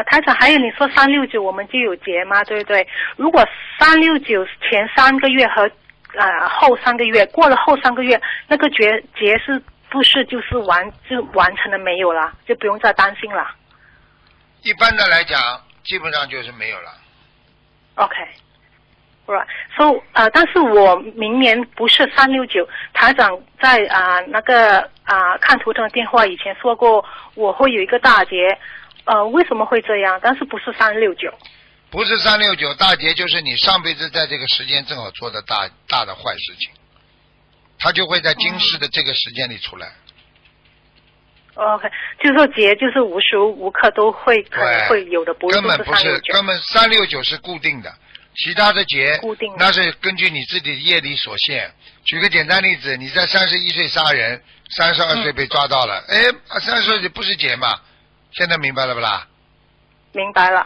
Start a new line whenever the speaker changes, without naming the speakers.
台长，还有你说369我们就有节吗？对不对？如果369前3个月和后3个月，过了后3个月，那个节是不是就是完成了没有了，就不用再担心了？
一般的来讲，基本上就是没有了。
OK。Right. So 但是我明年不是369，台长在那个看图腾的电话以前说过我会有一个大劫，为什么会这样？但是不是369？
不是369大劫，就是你上辈子在这个时间正好做的大的坏事情，它就会在今世的这个时间里出来。
OK， 就是说劫就是无时无刻都会可能会有的，不是369。
根本369是固定的，其他的劫
固定的
那是根据你自己的业力所限。举个简单例子，你在31岁杀人，32岁被抓到了，32岁不是劫嘛？现在明白了不啦？
明白了。